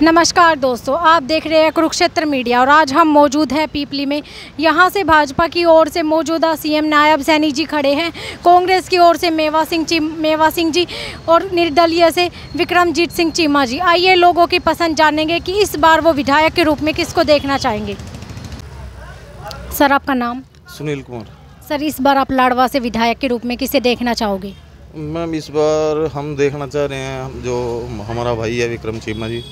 नमस्कार दोस्तों, आप देख रहे हैं कुरुक्षेत्र मीडिया और आज हम मौजूद हैं पीपली में। यहां से भाजपा की ओर से मौजूदा सीएम नायब सैनी जी खड़े हैं, कांग्रेस की ओर से मेवा सिंह जी और निर्दलीय से विक्रमजीत सिंह चीमा जी। आइए लोगों की पसंद जानेंगे कि इस बार वो विधायक के रूप में किसको देखना चाहेंगे। सर, आपका नाम? सुनील कुमार। सर, इस बार आप लाडवा से विधायक के रूप में किसे देखना चाहोगे? मैम, इस बार हम देखना चाह रहे हैं जो हमारा भाई है विक्रम चीमा जी।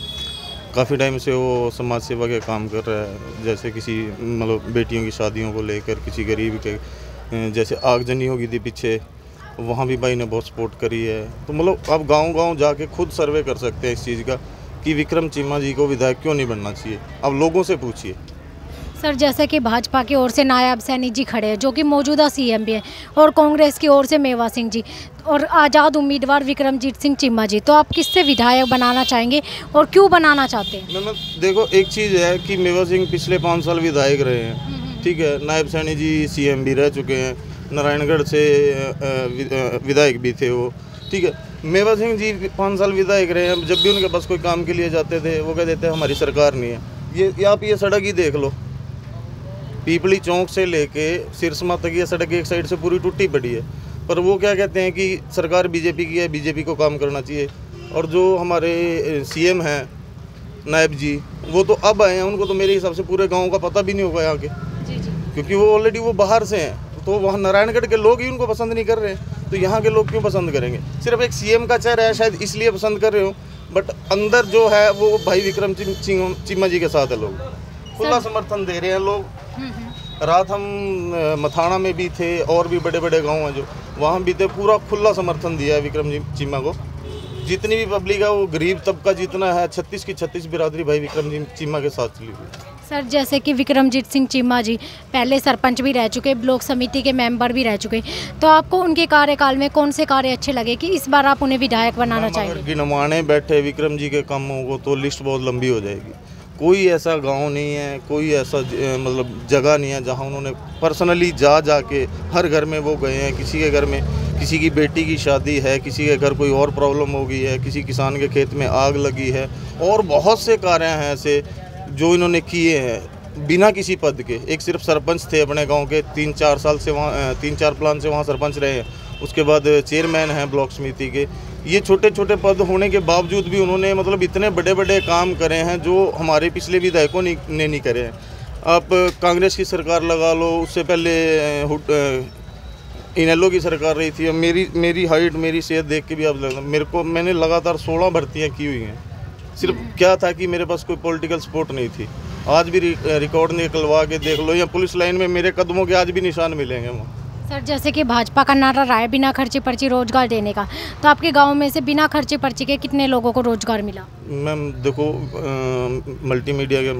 काफ़ी टाइम से वो समाज सेवा के काम कर रहा है, जैसे किसी मतलब बेटियों की शादियों को लेकर, किसी गरीब के जैसे आगजनी हो गई थी पीछे, वहाँ भी भाई ने बहुत सपोर्ट करी है। तो मतलब आप गांव-गांव जाके खुद सर्वे कर सकते हैं इस चीज़ का कि विक्रम चीमा जी को विधायक क्यों नहीं बनना चाहिए। आप लोगों से पूछिए। सर, जैसे कि भाजपा की ओर से नायब सैनी जी खड़े हैं जो कि मौजूदा सीएम भी हैं, और कांग्रेस की ओर से मेवा सिंह जी और आज़ाद उम्मीदवार विक्रमजीत सिंह चीमा जी, तो आप किससे विधायक बनाना चाहेंगे और क्यों बनाना चाहते हैं? मैं देखो, एक चीज़ है कि मेवा सिंह पिछले 5 साल विधायक रहे हैं, ठीक है। नायब सैनी जी सीएम भी रह चुके हैं, नारायणगढ़ से विधायक भी थे वो, ठीक है। मेवा सिंह जी 5 साल विधायक रहे हैं। जब भी उनके पास कोई काम के लिए जाते थे वो कहते थे हमारी सरकार नहीं है। ये आप ये सड़क ही देख लो, पीपली चौक से लेके सिरसमा तक ये सड़क एक साइड से पूरी टूटी पड़ी है, पर वो क्या कहते हैं कि सरकार बीजेपी की है, बीजेपी को काम करना चाहिए। और जो हमारे सीएम हैं नायब जी, वो तो अब आए हैं, उनको तो मेरे हिसाब से पूरे गांव का पता भी नहीं होगा यहाँ के, क्योंकि वो ऑलरेडी वो बाहर से हैं। तो वहाँ नारायणगढ़ के लोग ही उनको पसंद नहीं कर रहे हैं, तो यहाँ के लोग क्यों पसंद करेंगे? सिर्फ एक सीएम का चेहरा है, शायद इसलिए पसंद कर रहे हो, बट अंदर जो है वो भाई विक्रम चीमा जी के साथ है। लोग खुला समर्थन दे रहे हैं लोग। रात हम मथाना में भी थे और भी बड़े बड़े गांव हैं जो वहाँ भी थे, पूरा खुला समर्थन दिया है विक्रम चीमा को। जितनी भी पब्लिक है वो गरीब तबका जितना है, 36 की 36 बिरादरी भाई विक्रम चीमा के साथ चली हुई। सर, जैसे कि विक्रमजीत सिंह चीमा जी पहले सरपंच भी रह चुके, ब्लॉक समिति के मेंबर भी रह चुके, तो आपको उनके कार्यकाल में कौन से कार्य अच्छे लगे कि इस बार आप उन्हें विधायक बनाना चाहेंगे? गिनवाने बैठे विक्रम जी के कामों को तो लिस्ट बहुत लंबी हो जाएगी। कोई ऐसा गांव नहीं है, कोई ऐसा मतलब जगह नहीं है जहां उन्होंने पर्सनली जाके हर घर में वो गए हैं। किसी के घर में किसी की बेटी की शादी है, किसी के घर कोई और प्रॉब्लम हो गई है, किसी किसान के खेत में आग लगी है, और बहुत से कार्य हैं ऐसे जो इन्होंने किए हैं बिना किसी पद के। एक सिर्फ सरपंच थे अपने गाँव के, 3-4 साल से वहाँ 3-4 प्लान से वहाँ सरपंच रहे हैं। उसके बाद चेयरमैन हैं ब्लॉक समिति के। ये छोटे छोटे पद होने के बावजूद भी उन्होंने मतलब इतने बड़े बड़े काम करे हैं जो हमारे पिछले विधायकों ने नहीं करे हैं। आप कांग्रेस की सरकार लगा लो, उससे पहले इनेलो की सरकार रही थी। मेरी हाइट, मेरी सेहत देख के भी आप मैंने लगातार 16 भर्तियाँ की हुई हैं। सिर्फ क्या था कि मेरे पास कोई पॉलिटिकल सपोर्ट नहीं थी। आज भी रिकॉर्ड निकलवा के देख लो, या पुलिस लाइन में मेरे कदमों के आज भी निशान मिलेंगे वहाँ। सर, जैसे कि भाजपा का नारा रहा है बिना खर्चे पर्ची रोजगार देने का, तो आपके गांव में से बिना खर्चे पर्ची के कितने लोगों को रोजगार मिला? मैम देखो, मल्टीमीडिया के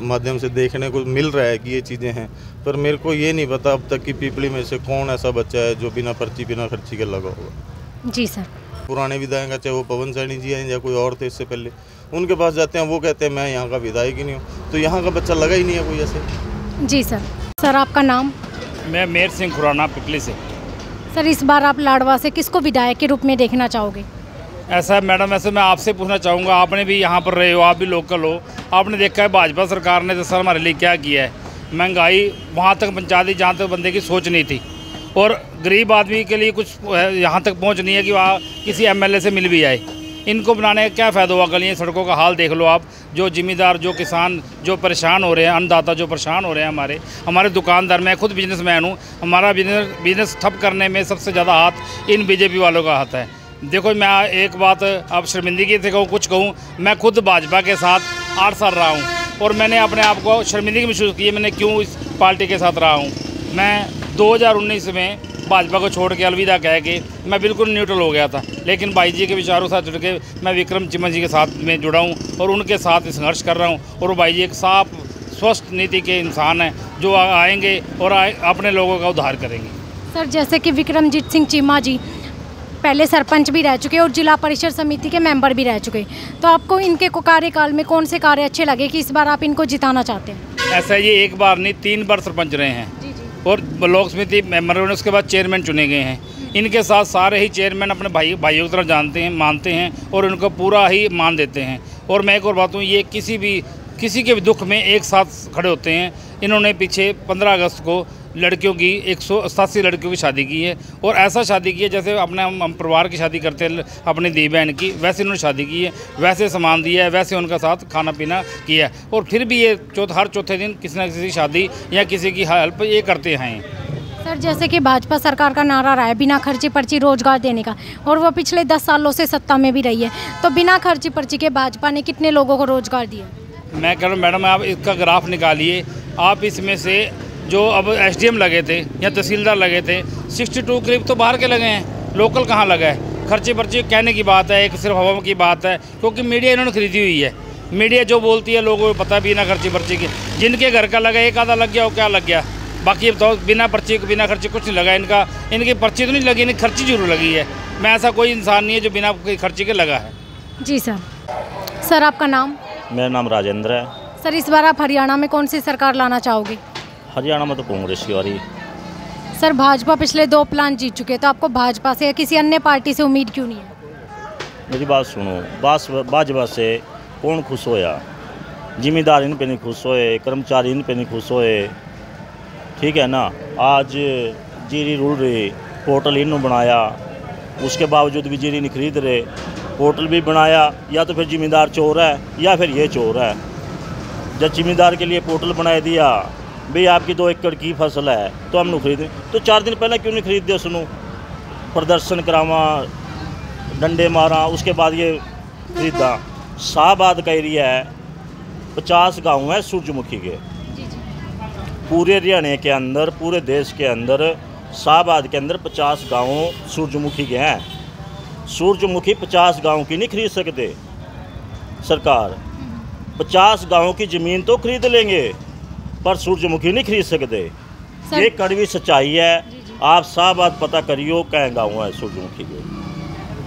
माध्यम से देखने को मिल रहा है कि ये चीज़ें हैं, पर मेरे को ये नहीं पता अब तक कि पीपली में से कौन ऐसा बच्चा है जो बिना पर्ची बिना खर्ची के लगा होगा। जी सर। पुराने विधायक हैं, चाहे वो पवन सैनी जी हैं या कोई और थे इससे पहले, उनके पास जाते हैं, वो कहते हैं मैं यहाँ का विधायक ही नहीं हूँ, तो यहाँ का बच्चा लगा ही नहीं है कोई ऐसे। जी सर। सर, आपका नाम? मैं मेर सिंह खुराना, पिपली से। सर, इस बार आप लाडवा से किसको विधायक के रूप में देखना चाहोगे? ऐसा है मैडम, ऐसे मैं आपसे पूछना चाहूँगा, आपने भी यहाँ पर रहे हो, आप भी लोकल हो, आपने देखा है भाजपा सरकार ने 10 साल हमारे लिए क्या किया है। महंगाई वहाँ तक पहुँचा दी जहाँ तक बंदे की सोच नहीं थी, और गरीब आदमी के लिए कुछ यहाँ तक पहुँच नहीं है कि वहाँ किसी एमएलए से मिल भी जाए। इनको बनाने का क्या फ़ायदा हुआ? गलियाँ सड़कों का हाल देख लो आप। जो ज़िम्मेदार, जो किसान जो परेशान हो रहे हैं, अन्नदाता जो परेशान हो रहे हैं, हमारे दुकानदार, मैं खुद बिजनेसमैन हूँ, हमारा बिजनेस ठप करने में सबसे ज़्यादा हाथ इन बीजेपी वालों का हाथ है। देखो, मैं एक बात अब शर्मिंदगी से कहूँ, कुछ कहूँ, मैं खुद भाजपा के साथ 8 साल रहा हूँ, और मैंने अपने आप को शर्मिंदगी महसूस की है मैंने क्यों इस पार्टी के साथ रहा हूँ। मैं 2019 में भाजपा को छोड़ के अलविदा कह के मैं बिल्कुल न्यूट्रल हो गया था, लेकिन भाई जी के विचारों साथ जुड़ के मैं विक्रम चीमा जी के साथ में जुड़ा हूँ और उनके साथ संघर्ष कर रहा हूँ। और भाई जी एक साफ स्वस्थ नीति के इंसान हैं जो आएंगे और अपने लोगों का उद्धार करेंगे। सर, जैसे कि विक्रमजीत सिंह चीमा जी पहले सरपंच भी रह चुके और जिला परिषद समिति के मेंबर भी रह चुके, तो आपको इनके कार्यकाल में कौन से कार्य अच्छे लगे कि इस बार आप इनको जिताना चाहते हैं? ऐसा ये एक बार नहीं, 3 बार सरपंच रहे हैं और ब्लॉक समिति मेंबर ने, उसके बाद चेयरमैन चुने गए हैं। इनके साथ सारे ही चेयरमैन अपने भाइयों की तरह जानते हैं, मानते हैं और उनको पूरा ही मान देते हैं। और मैं एक और बात हूँ, ये किसी के भी दुख में एक साथ खड़े होते हैं। इन्होंने पीछे 15 अगस्त को लड़कियों की 187 लड़कियों की शादी की है, और ऐसा शादी की है जैसे अपने हम परिवार की शादी करते हैं अपनी दी बहन की, वैसे इन्होंने शादी की है, वैसे सामान दिया है, वैसे उनका साथ खाना पीना किया है। और फिर भी ये हर चौथे दिन किसी न किसी की शादी या किसी की हेल्प ये करते हैं। सर, जैसे कि भाजपा सरकार का नारा रहा है बिना खर्ची पर्ची रोजगार देने का, और वो पिछले 10 सालों से सत्ता में भी रही है, तो बिना खर्ची पर्ची के भाजपा ने कितने लोगों को रोजगार दिया? मैं कह रहा हूँ मैडम, आप इसका ग्राफ निकालिए। आप इसमें से जो अब एसडीएम लगे थे या तहसीलदार लगे थे, 62 करीब तो बाहर के लगे हैं, लोकल कहाँ लगा है? खर्ची पर्ची कहने की बात है, एक सिर्फ हवा की बात है, क्योंकि मीडिया इन्होंने खरीदी हुई है। मीडिया जो बोलती है लोगों को पता भी ना खर्ची पर्ची की। जिनके घर का लगा एक आधा लग गया, वो क्या लग गया, बाकी तो बिना पर्ची बिना खर्ची कुछ नहीं लगा इनका। इनकी पर्ची तो नहीं लगी, इनकी खर्ची जरूर लगी है। मैं ऐसा कोई इंसान नहीं है जो बिना खर्ची के लगा है। जी सर। सर, आपका नाम? मेरा नाम राजेंद्र है। सर, इस बार आप हरियाणा में कौन सी सरकार लाना चाहोगे? हरियाणा में तो कांग्रेस की आ रही। सर, भाजपा पिछले 2 प्लान जीत चुके, तो आपको भाजपा से या किसी अन्य पार्टी से उम्मीद क्यों नहीं है? मेरी बात सुनो, भाजपा से कौन खुश होया? जिम्मेदार इन पे नहीं खुश होए, कर्मचारी इन पे नहीं खुश होए, ठीक है ना। आज जीरी रुल रही, पोर्टल इन्हों बनाया, उसके बावजूद भी जीरी नहीं खरीद रहे। पोर्टल भी बनाया, या तो फिर जिम्मेदार चोर है या फिर ये चोर है। जब जिम्मेदार के लिए पोर्टल बना दिया, भाई आपकी 2 एकड़ की फसल है तो हम खरीदें, तो 4 दिन पहले क्यों नहीं खरीद दिया? सुनो, प्रदर्शन करावा, डंडे मारा, उसके बाद ये खरीदा। शाहबाद का एरिया है, 50 गांव है सूरजमुखी के। पूरे हरियाणा के अंदर, पूरे देश के अंदर, शाहबाद के अंदर 50 गांव सूरजमुखी के हैं। सूरजमुखी 50 गांव की नहीं खरीद सकते सरकार। 50 गांव की ज़मीन तो खरीद लेंगे, पर सूरजमुखी नहीं खरीद सकते। ये कड़वी सच्चाई है। आप शाहबाद पता करियो, कहीं गाँव है सूरजमुखी के।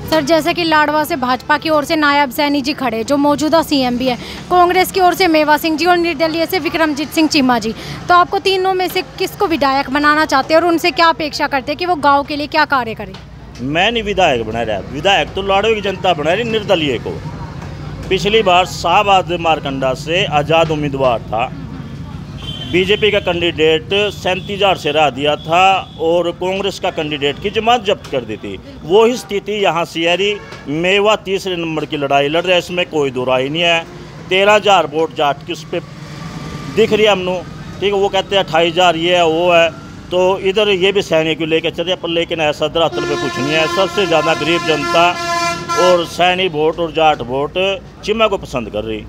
सर, जैसे कि लाडवा से भाजपा की ओर से नायब सैनी जी खड़े, जो मौजूदा सीएम भी है, कांग्रेस की ओर से मेवा सिंह जी और निर्दलीय से विक्रमजीत सिंह चीमा जी, तो आपको तीनों में से किसको विधायक बनाना चाहते हैं और उनसे क्या अपेक्षा करते हैं कि वो गाँव के लिए क्या कार्य करें? मैं नहीं विधायक बना रहा, विधायक तो लाडवे की जनता बना रही, निर्दलीय को। पिछली बार शाहबाद मारकंडा से आज़ाद उम्मीदवार था, बीजेपी का कैंडिडेट 37,000 से हरा दिया था, और कांग्रेस का कैंडिडेट की जमात जब्त कर दी थी। वो ही स्थिति यहाँ सियारी मेवा तीसरे नंबर की लड़ाई लड़ रहा है, इसमें कोई दो राय नहीं है। 13,000 वोट जाट की उस पर दिख रही है हमनो, ठीक है। वो कहते हैं 28,000 ये है वो है, तो इधर ये भी सैनिक को लेकर चले, पर लेकिन ऐसा धरातल पे कुछ नहीं है। सबसे ज़्यादा गरीब जनता और सैनिक वोट और जाट वोट चीमा को पसंद कर रही।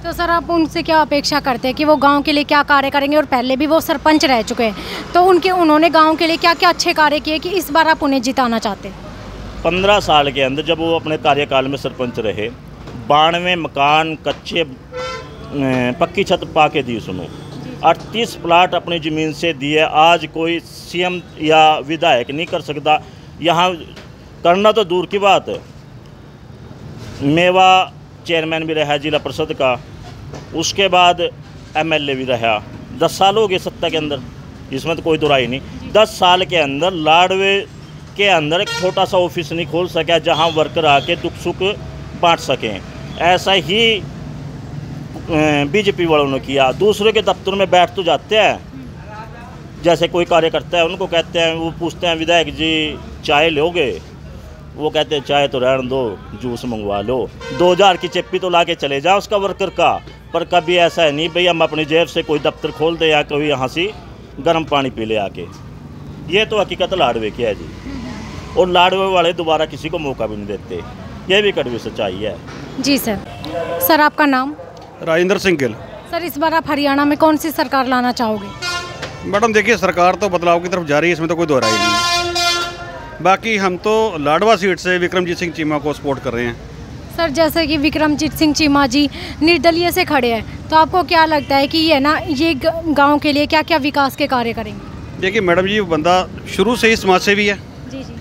तो सर, आप उनसे क्या अपेक्षा करते हैं कि वो गांव के लिए क्या कार्य करेंगे? और पहले भी वो सरपंच रह चुके हैं, तो उन्होंने गांव के लिए क्या क्या अच्छे कार्य किए कि इस बार आप उन्हें जिताना चाहते हैं? 15 साल के अंदर जब वो अपने कार्यकाल में सरपंच रहे, 92 मकान कच्चे पक्की छत पा के दी। सुनो, 38 प्लाट अपनी ज़मीन से दिए। आज कोई सीएम या विधायक नहीं कर सकता। यहाँ करना तो दूर की बात है, मेवा चेयरमैन भी रहा जिला परिषद का, उसके बाद एमएलए भी रहा। 10 साल हो गए सत्ता के अंदर, इसमें तो कोई दुराई नहीं। 10 साल के अंदर लाडवे के अंदर एक छोटा सा ऑफिस नहीं खोल सका जहां वर्कर आके दुख सुख बांट सकें। ऐसा ही बीजेपी वालों ने किया। दूसरे के दफ्तर में बैठ तो जाते हैं, जैसे कोई कार्य करता है उनको कहते हैं, वो पूछते हैं विधायक जी चाय लोगे? वो कहते हैं चाय तो रहने दो, जूस मंगवा लो। 2000 की चिप्पी तो ला के चले जाओ उसका वर्कर का, पर कभी ऐसा है नहीं भाई हम अपनी जेब से कोई दफ्तर खोल दे या कोई यहाँ से गर्म पानी पी ले आके। ये तो हकीकत लाडवे की है जी, और लाडवे वाले दोबारा किसी को मौका भी नहीं देते। ये भी कड़वी सच्चाई है जी। सर, सर आपका नाम? राजेंद्र सिंह गिल। सर, इस बार आप हरियाणा में कौन सी सरकार लाना चाहोगे? मैडम देखिए, सरकार तो बदलाव की तरफ जा रही है, इसमें तो कोई दोहराई नहीं है। बाकी हम तो लाडवा सीट से विक्रमजीत सिंह चीमा को सपोर्ट कर रहे हैं। सर, जैसे कि विक्रमजीत सिंह चीमा जी निर्दलीय से खड़े हैं, तो आपको क्या लगता है कि ये गांव के लिए क्या क्या विकास के कार्य करेंगे? देखिए मैडम जी, वो बंदा शुरू से ही समाज सेवी है। जी जी।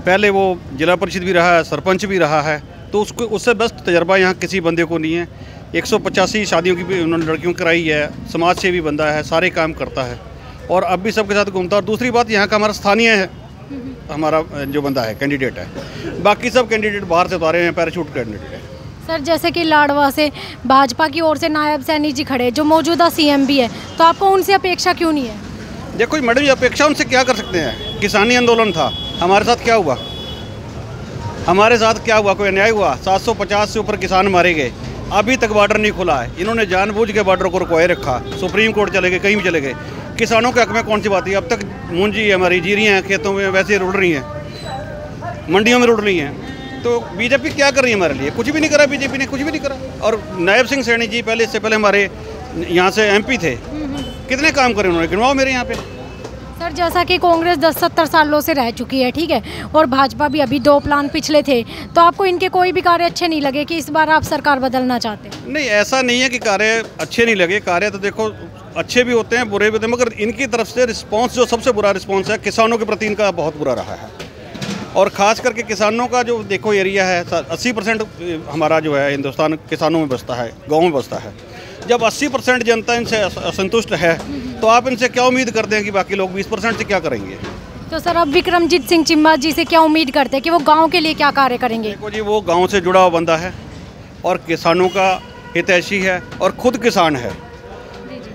पहले वो जिला परिषद भी रहा है, सरपंच भी रहा है, तो उससे बेस्ट तजर्बा यहाँ किसी बंदे को नहीं है। 185 शादियों की भी उन्होंने लड़कियों कराई है, समाज सेवी बंदा है, सारे काम करता है और अब भी सबके साथ घूमता है। और दूसरी बात, यहाँ का हमारा स्थानीय है, हमारा जो बंदा है कैंडिडेट है। बाकी सब कैंडिडेट बाहर से उतारे हैं, पैराशूट कैंडिडेट है। सर जैसे कि लाडवा से भाजपा की ओर से नायब सैनी जी खड़े जो मौजूदा सीएम भी है, तो आपको उनसे अपेक्षा क्यों नहीं है? देखो मैडम जी, अपेक्षा उनसे क्या कर सकते हैं? किसानी आंदोलन था, हमारे साथ क्या हुआ? हमारे साथ क्या हुआ? कोई अन्याय हुआ? 750 से ऊपर किसान मारे गए, अभी तक बॉर्डर नहीं खुला है। इन्होंने जानबूझ के बॉर्डर को रुकवाए रखा, सुप्रीम कोर्ट चले गए, कहीं भी चले गए। किसानों के हक में कौन सी बात है? अब तक मूंजी हमारी जीरियाँ हैं खेतों में, वैसे रुड़ रही हैं, मंडियों में रुड़ रही हैं। तो बीजेपी क्या कर रही है हमारे लिए? कुछ भी नहीं करा, बीजेपी ने कुछ भी नहीं करा। और नायब सिंह सैनी जी पहले, इससे पहले हमारे यहाँ से एमपी थे, कितने काम करे उन्होंने, गिनवाओ मेरे यहाँ पे। सर जैसा कि कांग्रेस 10-70 सालों से रह चुकी है, ठीक है, और भाजपा भी अभी 2 प्लान पिछले थे, तो आपको इनके कोई भी कार्य अच्छे नहीं लगे कि इस बार आप सरकार बदलना चाहते हैं? नहीं, ऐसा नहीं है कि कार्य अच्छे नहीं लगे। कार्य तो देखो अच्छे भी होते हैं, बुरे भी होते हैं, मगर इनकी तरफ से रिस्पॉन्स, जो सबसे बुरा रिस्पॉन्स है किसानों के प्रति, इनका बहुत बुरा रहा है। और ख़ास करके किसानों का जो देखो एरिया है, 80% हमारा जो है हिंदुस्तान किसानों में बसता है, गाँव में बसता है। जब 80% जनता इनसे असंतुष्ट है, तो आप इनसे क्या उम्मीद करते हैं कि बाकी लोग 20% से क्या करेंगे? तो सर अब विक्रमजीत सिंह चिम्मा जी से क्या उम्मीद करते हैं कि वो गांव के लिए क्या कार्य करेंगे? देखो जी, वो गांव से जुड़ा हुआ बंदा है और किसानों का हितैषी है और खुद किसान है।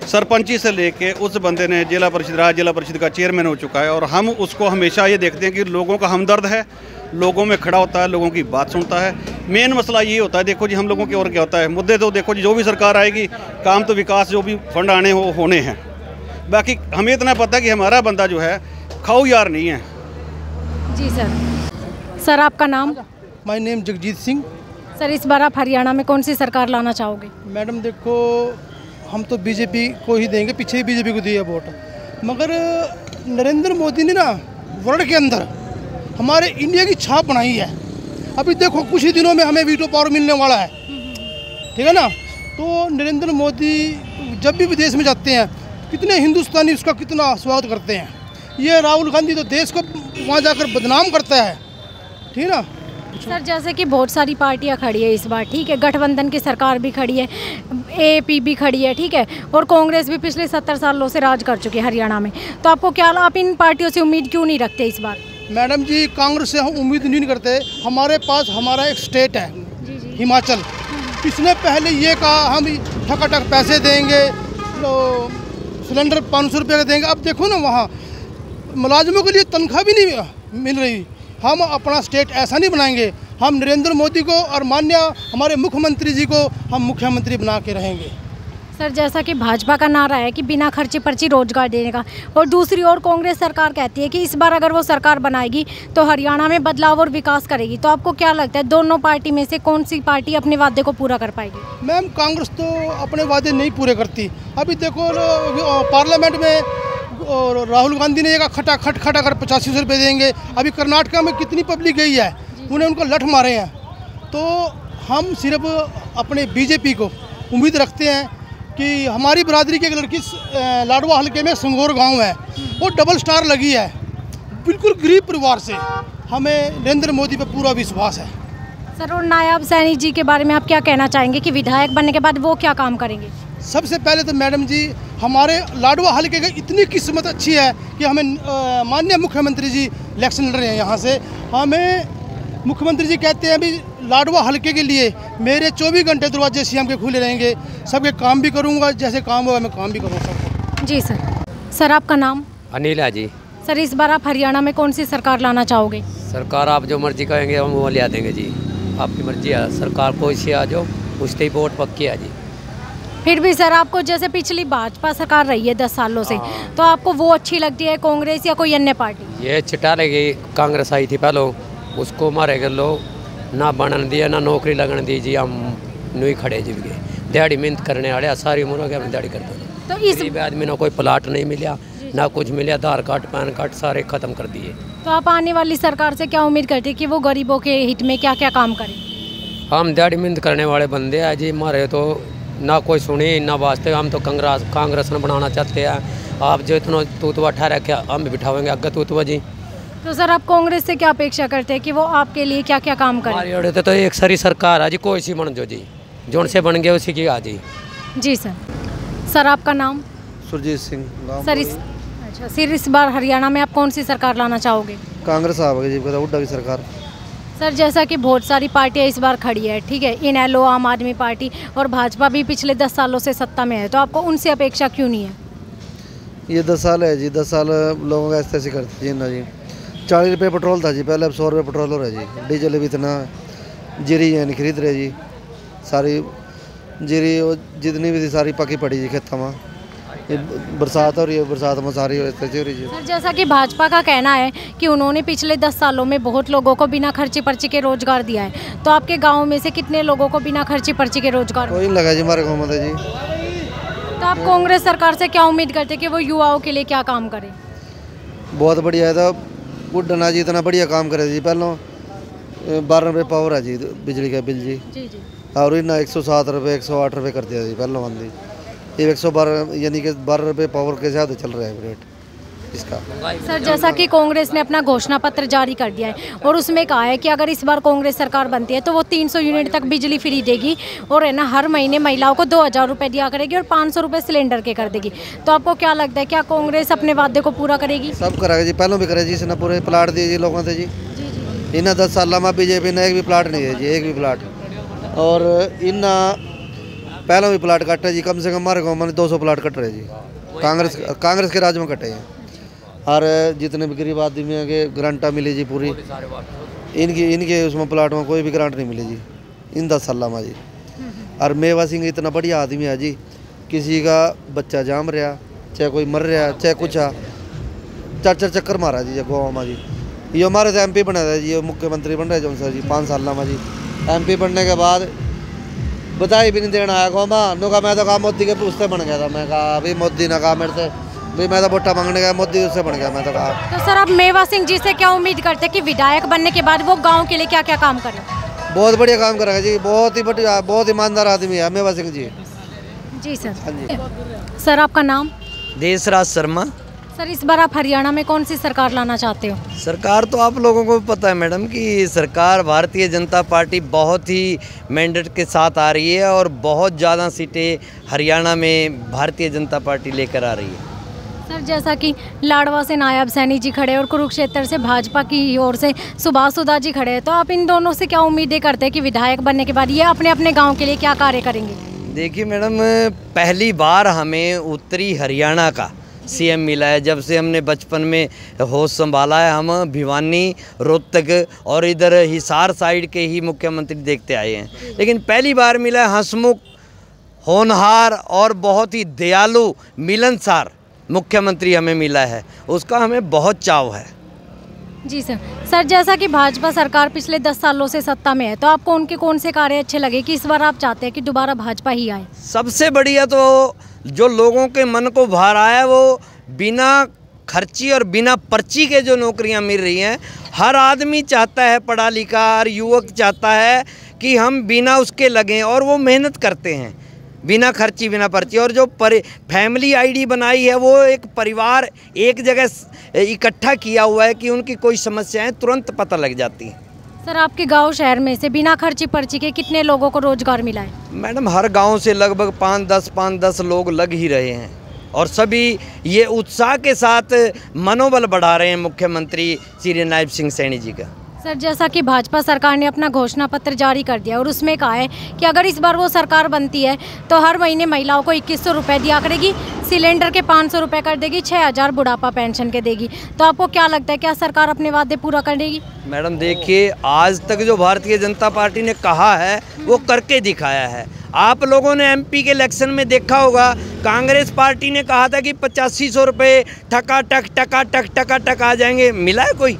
सरपंची से लेके उस बंदे ने जिला परिषद का चेयरमैन हो चुका है, और हम उसको हमेशा ये देखते हैं कि लोगों का हमदर्द है, लोगों में खड़ा होता है, लोगों की बात सुनता है। मेन मसला ये होता है, देखो जी हम लोगों की और क्या होता है, मुद्दे तो देखो जी जो भी सरकार आएगी, काम तो विकास जो भी फंड आने होने हैं। बाकी हमें इतना पता है कि हमारा बंदा जो है खाऊ यार नहीं है। जी सर। सर आपका नाम? My name Jagjit Singh. Sir इस बार आप हरियाणा में कौन सी सरकार लाना चाहोगे? मैडम देखो, हम तो बीजेपी को ही देंगे, पीछे ही बीजेपी को दिए वोट, मगर नरेंद्र मोदी ने ना वर्ल्ड के अंदर हमारे इंडिया की छाप बनाई है। अभी देखो कुछ ही दिनों में हमें वीटो पावर मिलने वाला है, ठीक है ना। तो नरेंद्र मोदी जब भी विदेश में जाते हैं, कितने हिंदुस्तानी उसका कितना स्वागत करते हैं। ये राहुल गांधी तो देश को वहाँ जाकर बदनाम करता है, ठीक है ना। सर जैसे कि बहुत सारी पार्टियां खड़ी है इस बार, ठीक है, गठबंधन की सरकार भी खड़ी है, एपी भी खड़ी है, ठीक है, और कांग्रेस भी पिछले 70 सालों से राज कर चुकी है हरियाणा में, तो आपको क्या, आप इन पार्टियों से उम्मीद क्यों नहीं रखते इस बार? मैडम जी, कांग्रेस से हम उम्मीद नहीं करते। हमारे पास हमारा एक स्टेट है हिमाचल, इसने पहले ये कहा हम ठकाठक पैसे देंगे, तो सिलेंडर 500 रुपये का देंगे। अब देखो ना, वहाँ मुलाजिमों के लिए तनख्वाह भी नहीं मिल रही। हम अपना स्टेट ऐसा नहीं बनाएंगे, हम नरेंद्र मोदी को और माननीय हमारे मुख्यमंत्री जी को हम मुख्यमंत्री बना के रहेंगे। सर जैसा कि भाजपा का नारा है कि बिना खर्चे पर्ची रोजगार देने का, और दूसरी ओर कांग्रेस सरकार कहती है कि इस बार अगर वो सरकार बनाएगी तो हरियाणा में बदलाव और विकास करेगी, तो आपको क्या लगता है दोनों पार्टी में से कौन सी पार्टी अपने वादे को पूरा कर पाएगी? मैम, कांग्रेस तो अपने वादे नहीं पूरे करती। अभी देखो पार्लियामेंट में और राहुल गांधी ने एक खटा कर 85 रुपये देंगे। अभी कर्नाटका में कितनी पब्लिक गई है, उन्हें उनको लठ मारे हैं। तो हम सिर्फ अपने बीजेपी को उम्मीद रखते हैं कि हमारी बरादरी की एक लड़की लाडवा हल्के में संगोर गांव है, वो डबल स्टार लगी है, बिल्कुल गरीब परिवार से। हमें नरेंद्र मोदी पर पूरा विश्वास है। सर और नायब सैनी जी के बारे में आप क्या कहना चाहेंगे कि विधायक बनने के बाद वो क्या काम करेंगे? सबसे पहले तो मैडम जी, हमारे लाडवा हल्के की इतनी किस्मत अच्छी है कि हमें माननीय मुख्यमंत्री जी इलेक्शन लड़ रहे हैं यहाँ से। हमें मुख्यमंत्री जी कहते हैं अभी लाडवा हल्के के लिए मेरे 24 घंटे दरवाजे सीएम के खुले रहेंगे, सबके काम भी करूँगा, जैसे काम होगा मैं काम भी करूँगा सबको। जी सर। सर आपका नाम? अनिल है जी। सर इस बार आप हरियाणा में कौन सी सरकार लाना चाहोगे? सरकार आप जो मर्जी कहेंगे हम वो लिया देंगे जी, आपकी मर्जी है। सरकार कोई सी आ जाओ, उससे ही वोट पक्की है जी। फिर भी सर आपको जैसे पिछली भाजपा सरकार रही है 10 सालों से, तो आपको वो अच्छी लगती है कांग्रेस या कोई अन्य पार्टी? ये चिटा लगी, कांग्रेस आई थी पहले, उसको मारे गए लोग, ना बनने दिया ना नौकरी लगने दी जी। हम नहीं खड़े जी गए, दिहाड़ी मेहनत करने वाले सारी उम्र के अपनी दिहाड़ी करते। तो इस आदमी ना कोई प्लाट नहीं मिला, ना कुछ मिला, आधार कार्ड पैन कार्ड सारे ख़त्म कर दिए। तो आप आने वाली सरकार से क्या उम्मीद करते हैं कि वो गरीबों के हित में क्या क्या काम करें? हम दिहाड़ी मेहनत करने वाले बंदे हैं जी, हमारे तो ना कोई सुनी ना वास्ते। हम तो कांग्रेस ने बनाना चाहते हैं। आप जो इतना तूतवा ठहरा क्या हम भी बिठावेंगे अगर तूतवा जी। तो सर आप कांग्रेस से क्या अपेक्षा करते हैं कि वो आपके लिए क्या क्या काम करें? हमारी ओर तो एक सारी सरकार है जी, कोई सी बन जो जी, जोन से बन गए उसी की आ जी। जी सर। सर आपका नाम? सुरजीत सिंह। सर इस बार हरियाणा में आप कौन सी सरकार लाना चाहोगे? कांग्रेस आवेगी जी, हुड्डा की सरकार। सर जैसा कि बहुत सारी पार्टियां इस बार खड़ी है, ठीक है, इनेलो, आम आदमी पार्टी और भाजपा भी पिछले 10 सालों से सत्ता में है, तो आपको उनसे अपेक्षा क्यों नहीं है? ये 10 साल है जी, 10 साल लोगों का ऐसे करते जी ना जी। 40 रुपये पेट्रोल था जी पहले, अब 100 रुपये पेट्रोल हो रहा है जी। डीजल भी इतना जीरी है नहीं खरीद रहे जी, सारी जीरी जितनी भी थी सारी पकी पड़ी जी खेतों में। ये बरसात हो रही है, बरसात में सारी हो रही है। सर जैसा कि भाजपा का कहना है कि उन्होंने पिछले 10 सालों में बहुत लोगों को बिना खर्ची पर्ची के रोजगार दिया है, तो आपके गाँव में से कितने लोगों को बिना खर्ची पर्ची के रोजगार? कोई नहीं लगा जी हमारे गाँव में जी। तो आप कांग्रेस सरकार से क्या उम्मीद करते हैं कि वो युवाओं के लिए क्या काम करे? बहुत बढ़िया है, तो गुड्डना जी इतना बढ़िया काम करे जी। पहले 12 रुपये पावर है जी बिजली का बिल जी, और इतना 107 रुपये 108 रुपये कर दिया जी पहले बंदी। ये 112 यानी कि 12 रुपये पावर के ज़्यादा चल रहा है रेट इसका। सर जैसा कि कांग्रेस ने अपना घोषणा पत्र जारी कर दिया है और उसमें कहा है कि अगर इस बार कांग्रेस सरकार बनती है तो वो 300 यूनिट तक बिजली फ्री देगी और है ना हर महीने महिलाओं को 2000 रुपये दिया करेगी और 500 रुपये सिलेंडर के कर देगी। तो आपको क्या लगता है, क्या कांग्रेस अपने वादे को पूरा करेगी? सब करेगा जी, पहले भी करे जी, इसने पूरे प्लाट दिए जी लोगों से जी। इन्हें 10 साल में बीजेपी ने एक भी प्लाट नहीं है जी, एक भी प्लाट। और इन पहले भी प्लाट कट रहे जी, कम से कम हमारे गाँव में 200 प्लाट कट रहे जी, कांग्रेस के राज में कटे हैं। और जितने भी गरीब आदमी के ग्रांटा मिली जी पूरी, इनके उसमें प्लाट में कोई भी ग्रांट नहीं मिली जी इन 10 साल में जी। और मेवा सिंह इतना बढ़िया आदमी है जी, किसी का बच्चा जाम रहा, चाहे कोई मर रहा, चाहे कुछ आ, 4 चक्कर मारा जी गाँव में जी। ये हमारे से MP बना था जी, मुख्यमंत्री बन रहे जो सर जी 5 साल में जी। MP बनने के बाद बधाई भी नहीं देना आया गाँव में, नो कहा मैं तो कहा मोदी के पूछते बन गया था। मैं कहा अभी मोदी ने कहा मेरे से भाई मैं तो वोटा मांगने गया, मोदी उससे बन गया। मैं तो कहा तो सर आप मेवा सिंह जी से क्या उम्मीद करते हैं कि विधायक बनने के बाद वो गाँव के लिए क्या क्या काम करें? बहुत बढ़िया काम करेगा जी, बहुत ही बढ़िया, बहुत ईमानदार आदमी है मेवा सिंह जी। जी सर। हाँ जी। सर आपका नाम? देशराज शर्मा। सर इस बार आप हरियाणा में कौन सी सरकार लाना चाहते हो? सरकार तो आप लोगों को पता है मैडम कि सरकार भारतीय जनता पार्टी बहुत ही मैंडेट के साथ आ रही है और बहुत ज़्यादा सीटें हरियाणा में भारतीय जनता पार्टी लेकर आ रही है। सर जैसा कि लाडवा से नायब सैनी जी खड़े और कुरुक्षेत्र से भाजपा की ओर से सुभाष सुधा जी खड़े हैं, तो आप इन दोनों से क्या उम्मीदें करते हैं कि विधायक बनने के बाद ये अपने अपने गाँव के लिए क्या कार्य करेंगे? देखिए मैडम, पहली बार हमें उत्तरी हरियाणा का CM मिला है। जब से हमने बचपन में होश संभाला है, हम भिवानी, रोहतक और इधर हिसार साइड के ही मुख्यमंत्री देखते आए हैं, लेकिन पहली बार मिला है हंसमुख, होनहार और बहुत ही दयालु, मिलनसार मुख्यमंत्री हमें मिला है, उसका हमें बहुत चाव है। जी सर। सर जैसा कि भाजपा सरकार पिछले 10 सालों से सत्ता में है, तो आपको उनके कौन से कार्य अच्छे लगे कि इस बार आप चाहते हैं कि दोबारा भाजपा ही आए? सबसे बढ़िया तो जो लोगों के मन को भा रहा है वो बिना खर्ची और बिना पर्ची के जो नौकरियां मिल रही हैं। हर आदमी चाहता है, पढ़ा लिखा हर युवक चाहता है कि हम बिना उसके लगें, और वो मेहनत करते हैं बिना खर्ची बिना पर्ची। और जो फैमिली ID बनाई है वो एक परिवार एक जगह इकट्ठा किया हुआ है कि उनकी कोई समस्याएं तुरंत पता लग जाती हैं। सर आपके गांव शहर में से बिना खर्ची पर्ची के कितने लोगों को रोजगार मिला है? मैडम हर गांव से लगभग 5-10 लोग लग ही रहे हैं और सभी ये उत्साह के साथ मनोबल बढ़ा रहे हैं मुख्यमंत्री श्री नायब सिंह सैनी जी का। सर जैसा कि भाजपा सरकार ने अपना घोषणा पत्र जारी कर दिया और उसमें कहा है कि अगर इस बार वो सरकार बनती है तो हर महीने महिलाओं को 2100 रुपये दिया करेगी, सिलेंडर के 500 रुपये कर देगी, 6000 बुढ़ापा पेंशन के देगी। तो आपको क्या लगता है, क्या सरकार अपने वादे पूरा करेगी? मैडम देखिए, आज तक जो भारतीय जनता पार्टी ने कहा है वो करके दिखाया है। आप लोगों ने MP के इलेक्शन में देखा होगा, कांग्रेस पार्टी ने कहा था कि 8500 रुपये टका आ जाएंगे, मिला है कोई?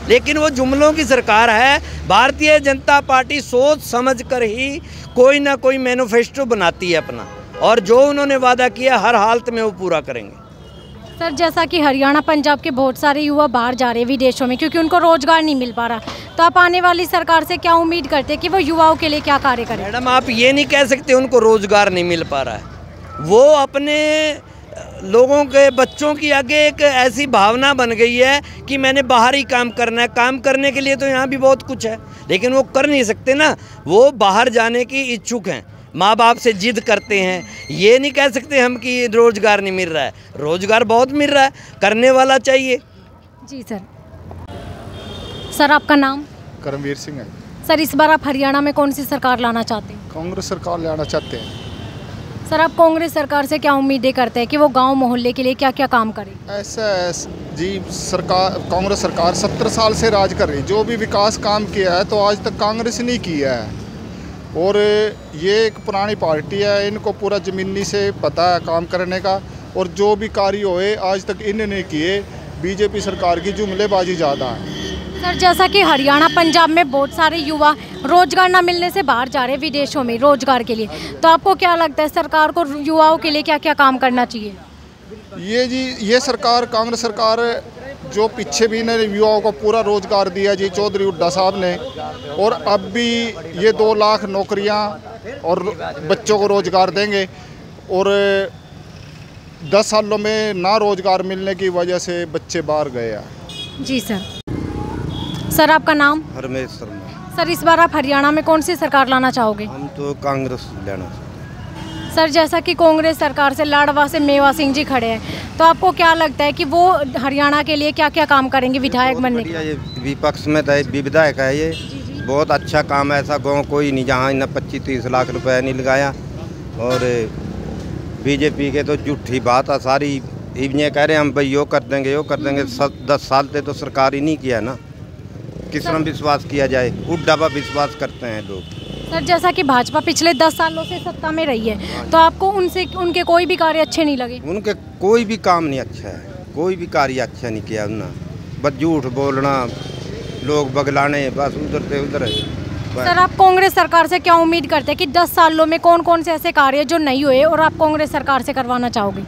लेकिन वो जुमलों की सरकार है। भारतीय जनता पार्टी सोच समझ कर ही कोई ना कोई मैनिफेस्टो बनाती है अपना, और जो उन्होंने वादा किया हर हालत में वो पूरा करेंगे। सर जैसा कि हरियाणा पंजाब के बहुत सारे युवा बाहर जा रहे हैं विदेशों में क्योंकि उनको रोजगार नहीं मिल पा रहा, तो आप आने वाली सरकार से क्या उम्मीद करते हैं कि वो युवाओं के लिए क्या कार्य करें? मैडम आप ये नहीं कह सकते उनको रोजगार नहीं मिल पा रहा है, वो अपने लोगों के बच्चों की आगे एक ऐसी भावना बन गई है कि मैंने बाहर ही काम करना है। काम करने के लिए तो यहाँ भी बहुत कुछ है, लेकिन वो कर नहीं सकते ना, वो बाहर जाने की इच्छुक हैं, माँ बाप से जिद करते हैं। ये नहीं कह सकते हम कि रोज़गार नहीं मिल रहा है, रोज़गार बहुत मिल रहा है, करने वाला चाहिए। जी सर। सर आपका नाम? करमवीर सिंह है। सर इस बार आप हरियाणा में कौन सी सरकार लाना चाहते हैं? कांग्रेस सरकार लाना चाहते हैं। सर आप कांग्रेस सरकार से क्या उम्मीदें करते हैं कि वो गांव मोहल्ले के लिए क्या क्या काम करे? ऐसा है जी, सरकार कांग्रेस सरकार 70 साल से राज कर रही, जो भी विकास काम किया है तो आज तक कांग्रेस नहीं किया है। और ये एक पुरानी पार्टी है, इनको पूरा ज़मीनी से पता है काम करने का, और जो भी कार्य हुए आज तक इन्होंने किए। बीजेपी सरकार की जुमलेबाजी ज़्यादा है। सर जैसा कि हरियाणा पंजाब में बहुत सारे युवा रोजगार ना मिलने से बाहर जा रहे हैं विदेशों में रोजगार के लिए, तो आपको क्या लगता है सरकार को युवाओं के लिए क्या क्या काम करना चाहिए? ये सरकार, कांग्रेस सरकार, जो पीछे भी ने युवाओं को पूरा रोजगार दिया जी चौधरी हुड्डा साहब ने, और अब भी ये 2 लाख नौकरियां और बच्चों को रोजगार देंगे। और 10 सालों में ना रोजगार मिलने की वजह से बच्चे बाहर गए हैं। जी सर। सर आपका नाम? हरमेश शर्मा। सर इस बार आप हरियाणा में कौन सी सरकार लाना चाहोगे? हम तो कांग्रेस लेना चाहते हैं। सर जैसा कि कांग्रेस सरकार से लाडवा से मेवा सिंह जी खड़े हैं, तो आपको क्या लगता है कि वो हरियाणा के लिए क्या क्या काम करेंगे विधायक बनने के? ये विपक्ष में विधायक है, ये बहुत अच्छा काम है। ऐसा गाँव कोई नहीं जहाँ इन्हें 25-30 लाख रुपए नहीं लगाया। और बीजेपी के तो झूठी बात है सारी, ये कह रहे हैं हम भाई यो कर देंगे 10 साल से तो सरकार ही नहीं किया ना, किस तरह विश्वास किया जाए? हुड्डा पर विश्वास करते हैं लोग। सर जैसा कि भाजपा पिछले 10 सालों से सत्ता में रही है, तो आपको उनके कोई भी कार्य अच्छे नहीं लगे? उनके कोई भी काम नहीं अच्छा है, कोई भी कार्य अच्छा नहीं किया उन्होंने। बस झूठ बोलना, लोग बगलाने, बस उधर से उधर। सर आप कांग्रेस सरकार से क्या उम्मीद करते हैं कि 10 सालों में कौन कौन से ऐसे कार्य जो नहीं हुए और आप कांग्रेस सरकार से करवाना चाहोगे?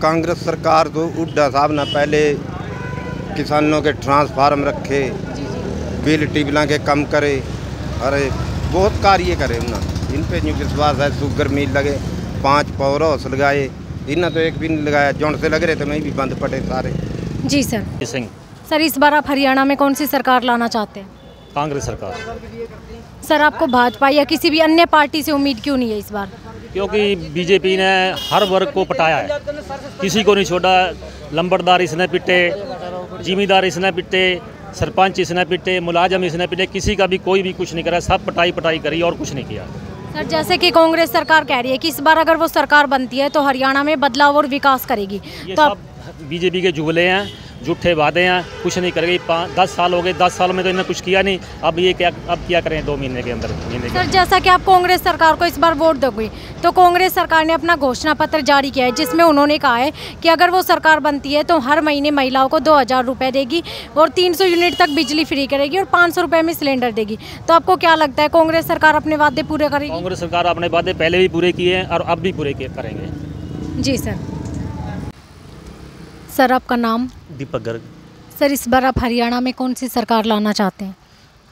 कांग्रेस सरकार तो हुड्डा साहब ना पहले किसानों के ट्रांसफार्म रखे, बिल टिबला के कम करे, अरे बहुत कार्य करे उन्होंने। इन पे नहीं विश्वास है। शुगर मिल लगे, 5 पावर हाउस लगाए, इन्हें तो एक भी नहीं लगाया। जौन से लग रहे थे मैं भी बंद पड़े सारे। जी सर। सर इस बार आप हरियाणा में कौन सी सरकार लाना चाहते हैं? कांग्रेस सरकार। सर आपको भाजपा या किसी भी अन्य पार्टी से उम्मीद क्यों नहीं है इस बार? क्योंकि बीजेपी ने हर वर्ग को पटाया है, किसी को नहीं छोड़ा। लंबरदार इसने पिटे, जिमीदार इसने पिटे, सरपंच इसने पिटे, मुलाजम इसने पिटे, किसी का भी कोई भी कुछ नहीं करा, सब पटाई करी और कुछ नहीं किया। सर जैसे कि कांग्रेस सरकार कह रही है कि इस बार अगर वो सरकार बनती है तो हरियाणा में बदलाव और विकास करेगी, ये तो सब बीजेपी के जुमले हैं, झूठे वादे हैं, कुछ नहीं करेगी। 10 साल हो गए, 10 सालों में तो इन्होंने कुछ किया नहीं। अब क्या करें 2 महीने के अंदर? सर जैसा कि आप कांग्रेस सरकार को इस बार वोट दोगे, तो कांग्रेस सरकार ने अपना घोषणा पत्र जारी किया है जिसमें उन्होंने कहा है कि अगर वो सरकार बनती है तो हर महीने महिलाओं को 2000 रुपये देगी और 300 यूनिट तक बिजली फ्री करेगी और 500 रुपये में सिलेंडर देगी। तो आपको क्या लगता है कांग्रेस सरकार अपने वादे पूरे करेगी? कांग्रेस सरकार अपने वादे पहले भी पूरे किए हैं और अब भी पूरे करेंगे। जी सर। सर आपका नाम? दीपक गर्ग। सर इस बार आप हरियाणा में कौन सी सरकार लाना चाहते हैं?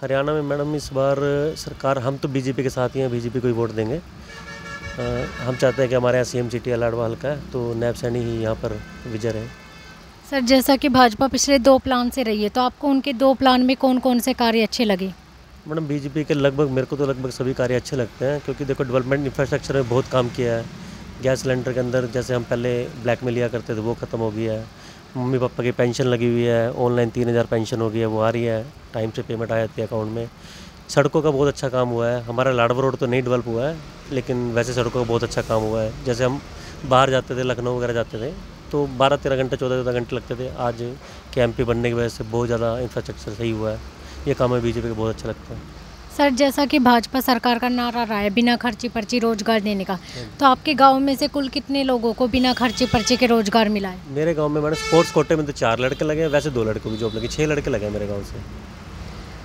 हरियाणा में मैडम इस बार सरकार, हम तो बीजेपी के साथ ही हैं, बीजेपी को ही वोट देंगे। हम चाहते हैं कि हमारे यहाँ सीएम सिटी लाडवा हल्का है तो नायब सैनी ही यहाँ पर विजय रहे। सर जैसा कि भाजपा पिछले 2 प्लान से रही है, तो आपको उनके 2 प्लान में कौन कौन से कार्य अच्छे लगे? मैडम बीजेपी के लगभग, मेरे को तो लगभग सभी कार्य अच्छे लगते हैं, क्योंकि देखो डेवलपमेंट इंफ्रास्ट्रक्चर में बहुत काम किया है। गैस सिलेंडर के अंदर जैसे हम पहले ब्लैक में लिया करते थे वो ख़त्म हो गया है। मम्मी पापा की पेंशन लगी हुई है, ऑनलाइन 3000 पेंशन हो गई है, वो आ रही है, टाइम से पेमेंट आ जाती है अकाउंट में। सड़कों का बहुत अच्छा काम हुआ है। हमारा लाडवा रोड तो नहीं डेवलप हुआ है, लेकिन वैसे सड़कों का बहुत अच्छा काम हुआ है। जैसे हम बाहर जाते थे, लखनऊ वगैरह जाते थे तो 12-13 घंटे 14-14 घंटे लगते थे। आज के एमपी बनने की वजह से बहुत ज़्यादा इंफ्रास्ट्रक्चर सही हुआ है। ये काम है बीजेपी का बहुत अच्छा लगता है। सर जैसा कि भाजपा सरकार का नारा रहा है बिना खर्ची पर्ची रोजगार देने का, तो आपके गांव में से कुल कितने लोगों को बिना खर्ची पर्ची के रोजगार मिला है? मेरे गांव में मैंने स्पोर्ट्स कोटे में तो 4 लड़के लगे हैं, वैसे 2 लड़कों की जॉब लगी, 6 लड़के लगे हैं मेरे गांव से।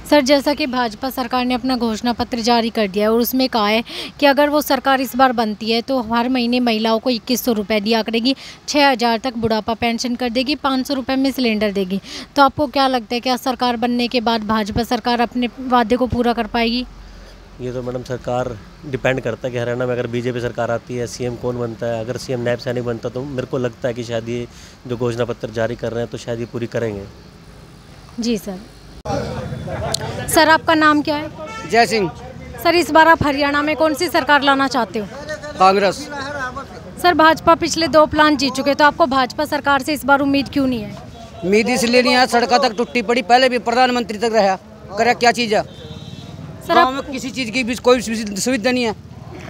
सर जैसा कि भाजपा सरकार ने अपना घोषणा पत्र जारी कर दिया है और उसमें कहा है कि अगर वो सरकार इस बार बनती है तो हर महीने महिलाओं को 2100 रुपये दिया करेगी, 6000 तक बुढ़ापा पेंशन कर देगी, 500 रुपये में सिलेंडर देगी। तो आपको क्या लगता है क्या सरकार बनने के बाद भाजपा सरकार अपने वादे को पूरा कर पाएगी? ये तो मैडम सरकार डिपेंड करता है कि हरियाणा में अगर बीजेपी सरकार आती है, सीएम कौन बनता है। अगर सीएम नायब सैनी बनता तो मेरे को लगता है कि शायद ये जो घोषणा पत्र जारी कर रहे हैं तो शायद ये पूरी करेंगे। जी सर। सर आपका नाम क्या है? जय सिंह। सर इस बार आप हरियाणा में कौन सी सरकार लाना चाहते हो? कांग्रेस। सर भाजपा पिछले 2 प्लान जीत चुके, तो आपको भाजपा सरकार से इस बार उम्मीद क्यों नहीं है? उम्मीद इसलिए नहीं है, सड़कों तक टूटी पड़ी, पहले भी प्रधानमंत्री तक रहा, करे क्या चीज़ है? गाँव में किसी चीज़ की भी कोई सुविधा नहीं है।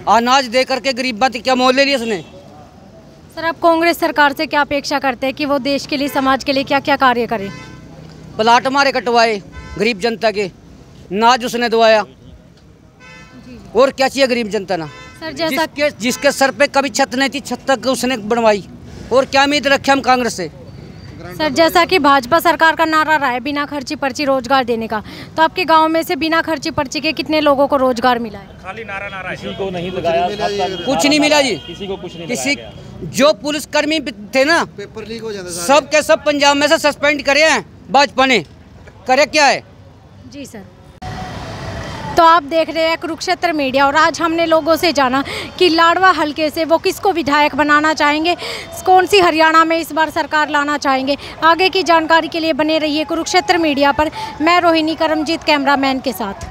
अनाज दे करके गरीब बात क्या मोल ले लिया उसने। सर, आप कांग्रेस सरकार से क्या अपेक्षा करते हैं कि वो देश के लिए, समाज के लिए क्या क्या कार्य करे? प्लाट हमारे कटवाए गरीब जनता के, नाज उसने दवाया, और क्या चाहिए गरीब जनता ना। सर, जैसा जिसके सर पे कभी छत नहीं थी, छत तक उसने बनवाई, और क्या उम्मीद रखे हम कांग्रेस से। सर, जैसा कि भाजपा सरकार का नारा रहा है बिना खर्ची पर्ची रोजगार देने का, तो आपके गांव में से बिना खर्ची पर्ची के कितने लोगों को रोजगार मिला है? खाली नारा किसी को नहीं लगाया, कुछ नहीं मिला जी, किसी को कुछ नहीं किसी जो पुलिसकर्मी थे ना, पेपर लीक हो जाता सब के सब पंजाब में से सस्पेंड करे हैं भाजपा ने। करे क्या है? जी सर। तो आप देख रहे हैं कुरुक्षेत्र मीडिया, और आज हमने लोगों से जाना कि लाडवा हलके से वो किसको विधायक बनाना चाहेंगे, कौन सी हरियाणा में इस बार सरकार लाना चाहेंगे। आगे की जानकारी के लिए बने रहिए कुरुक्षेत्र मीडिया पर। मैं रोहिणी करमजीत कैमरामैन के साथ।